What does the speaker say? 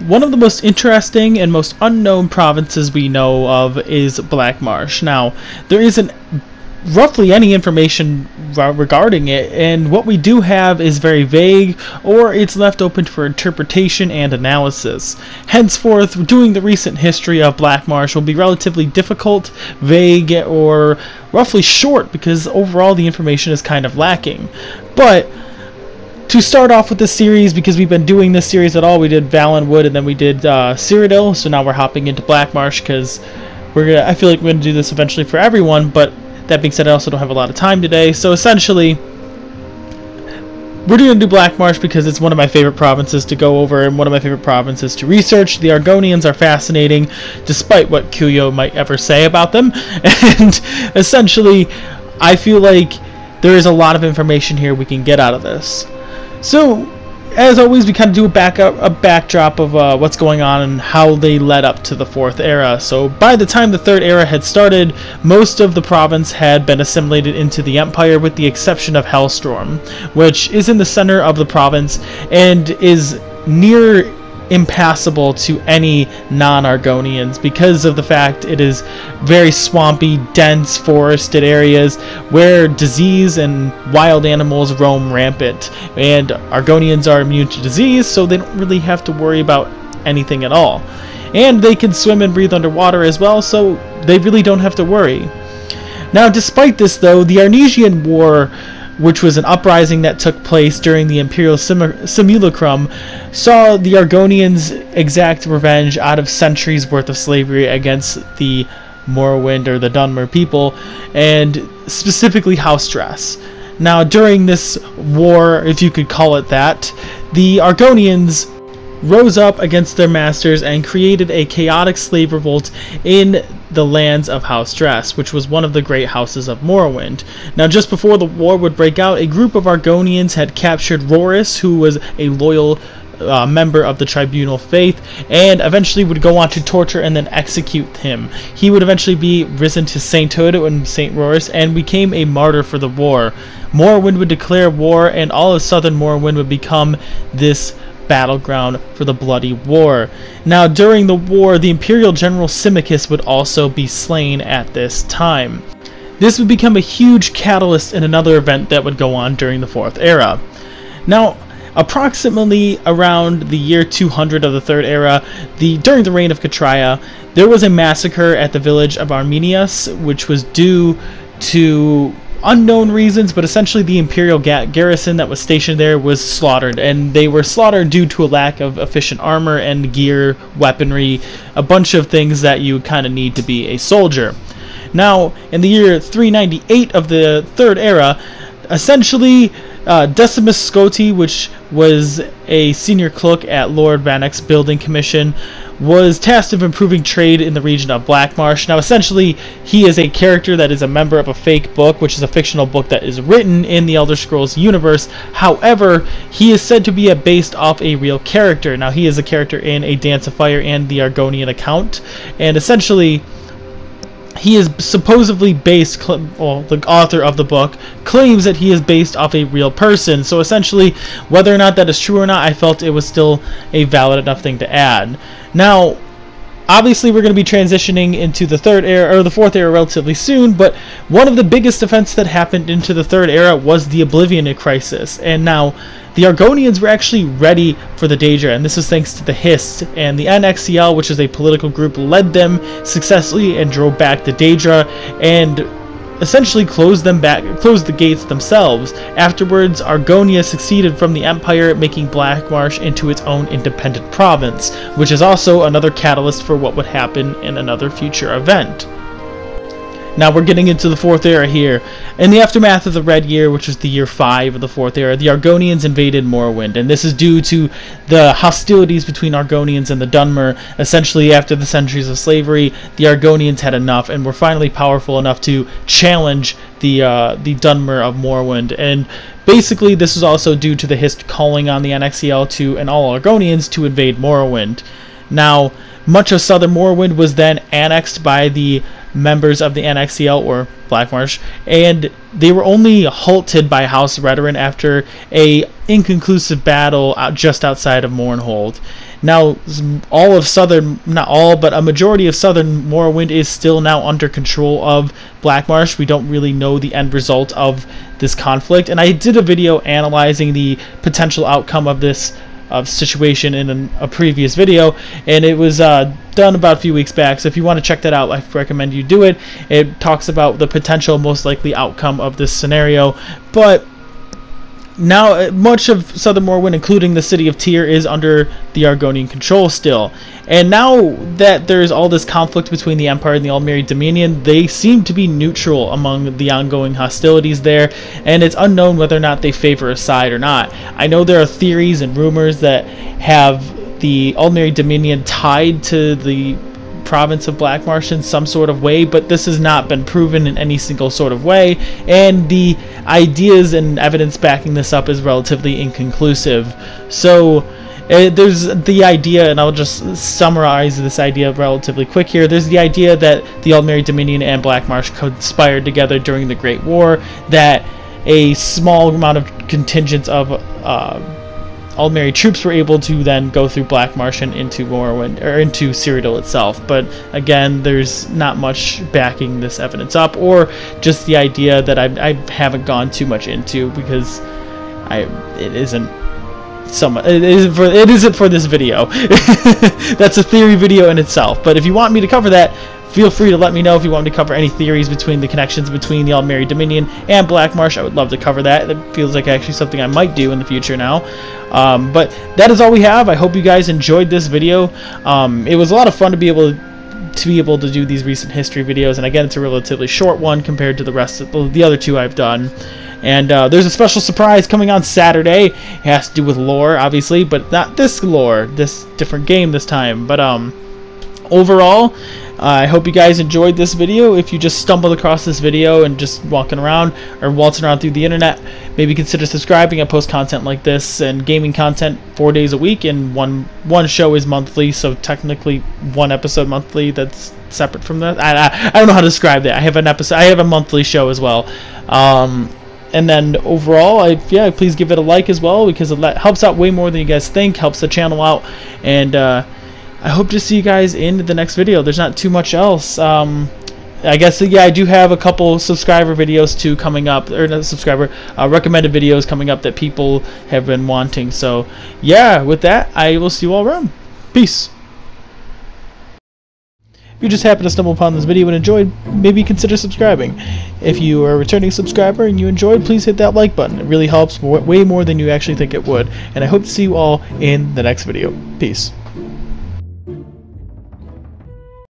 one of the most interesting and most unknown provinces we know of is Black Marsh. Now, there isn't roughly any information regarding it, and what we do have is very vague, or it's left open for interpretation and analysis. Henceforth, doing the recent history of Black Marsh will be relatively difficult, vague, or roughly short, because overall the information is kind of lacking. But to start off with this series, because we've been doing this series at all, we did Valenwood and then we did Cyrodiil, so now we're hopping into Black Marsh, because I feel like we're going to do this eventually for everyone. But that being said, I also don't have a lot of time today, so essentially we're going to do Black Marsh because it's one of my favorite provinces to go over and one of my favorite provinces to research. The Argonians are fascinating, despite what Kuyo might ever say about them, and essentially I feel like there is a lot of information here we can get out of this. So, as always, we kind of do a backdrop of what's going on and how they led up to the Fourth Era. So, by the time the Third Era had started, most of the province had been assimilated into the Empire, with the exception of Hellstorm, which is in the center of the province and is near impassable to any non-Argonians because of the fact it is very swampy, dense, forested areas where disease and wild animals roam rampant, and Argonians are immune to disease, so they don't really have to worry about anything at all. And they can swim and breathe underwater as well, so they really don't have to worry. Now, despite this though, the Arnesian War, which was an uprising that took place during the Imperial Simulacrum, saw the Argonians exact revenge out of centuries worth of slavery against the Morrowind or the Dunmer people, and specifically House Dress. Now, during this war, if you could call it that, the Argonians rose up against their masters and created a chaotic slave revolt in the lands of House Dress, which was one of the great houses of Morrowind. Now, just before the war would break out, a group of Argonians had captured Rorris, who was a loyal member of the Tribunal faith, and eventually would go on to torture and then execute him. He would eventually be risen to sainthood in St. Rorris and became a martyr for the war. Morrowind would declare war, and all of southern Morrowind would become this battleground for the bloody war. Now, during the war, the Imperial General Symmachus would also be slain at this time. This would become a huge catalyst in another event that would go on during the Fourth Era. Now, approximately around the year 200 of the Third Era, during the reign of Catriah, there was a massacre at the village of Arminius, which was due to unknown reasons, but essentially the Imperial garrison that was stationed there was slaughtered, and they were slaughtered due to a lack of efficient armor and gear, weaponry, a bunch of things that you kind of need to be a soldier. Now, in the year 398 of the Third Era, essentially Decimus Scoti, which was a senior clerk at Lord Vanek's building commission, was tasked of improving trade in the region of Black Marsh. Now, essentially, he is a character that is a member of a fake book, which is a fictional book that is written in the Elder Scrolls universe. However, he is said to be based off a real character. Now, he is a character in A Dance of Fire and the Argonian account, and essentially he is supposedly based, well, the author of the book claims that he is based off a real person. So essentially, whether or not that is true or not, I felt it was still a valid enough thing to add. Now, obviously we're going to be transitioning into the Third Era, or the Fourth Era, relatively soon, but one of the biggest events that happened into the Third Era was the Oblivion Crisis. And now, the Argonians were actually ready for the Daedra, and this is thanks to the Hist, and the NXCL, which is a political group, led them successfully and drove back the Daedra, and essentially closed the gates themselves. Afterwards, Argonia seceded from the Empire, making Black Marsh into its own independent province, which is also another catalyst for what would happen in another future event. Now we're getting into the Fourth Era here. In the aftermath of the Red Year, which was the year 5 of the Fourth Era, the Argonians invaded Morrowind, and this is due to the hostilities between Argonians and the Dunmer. Essentially, after the centuries of slavery, the Argonians had enough and were finally powerful enough to challenge the Dunmer of Morrowind. And basically, this is also due to the Hist calling on the NXCL and all Argonians to invade Morrowind. Now, much of southern Morrowind was then annexed by the members of the NXCL, or Black Marsh, and they were only halted by House Redoran after a inconclusive battle just outside of Mournhold. Now all of southern, not all, but a majority of southern Morrowind is still now under control of Black Marsh. We don't really know the end result of this conflict, and I did a video analyzing the potential outcome of this situation in a previous video, and it was done about a few weeks back, so if you want to check that out, I recommend you do it. It talks about the potential most likely outcome of this scenario, but now much of southern Morrowind, including the city of Tyr, is under the Argonian control still. And now that there's all this conflict between the Empire and the Aldmeri Dominion, they seem to be neutral among the ongoing hostilities there, and it's unknown whether or not they favor a side or not. I know there are theories and rumors that have the Aldmeri Dominion tied to the province of Black Marsh in some sort of way, but this has not been proven in any single sort of way, and the ideas and evidence backing this up is relatively inconclusive. So there's the idea, and I'll just summarize this idea relatively quick here. There's the idea that the Aldmeri Dominion and Black Marsh conspired together during the Great War, that a small amount of contingents of Aldmeri troops were able to then go through Black Marsh and into Morrowind, or into Cyrodiil itself. But again, there's not much backing this evidence up, or just the idea that I haven't gone too much into, because it isn't for this video. That's a theory video in itself. But if you want me to cover that, feel free to let me know. If you want me to cover any theories between the connections between the Aldmeri Dominion and Black Marsh, I would love to cover that. It feels like actually something I might do in the future now. But that is all we have. I hope you guys enjoyed this video. It was a lot of fun to be able to do these recent history videos, and again, it's a relatively short one compared to the rest of the other two I've done. And there's a special surprise coming on Saturday. It has to do with lore, obviously, but not this lore, this different game this time. But overall, I hope you guys enjoyed this video. If you just stumbled across this video and just walking around or waltzing around through the internet, maybe consider subscribing. I post content like this and gaming content 4 days a week, and one show is monthly, so technically one episode monthly that's separate from that. I don't know how to describe that. I have a monthly show as well. And then overall, please give it a like as well, because it helps out way more than you guys think, helps the channel out, and I hope to see you guys in the next video. There's not too much else. I guess, yeah, I do have a couple subscriber videos too coming up, or not subscriber, recommended videos coming up that people have been wanting. So yeah, with that, I will see you all around. Peace. If you just happen to stumble upon this video and enjoyed, maybe consider subscribing. If you are a returning subscriber and you enjoyed, please hit that like button. It really helps way more than you actually think it would. And I hope to see you all in the next video. Peace.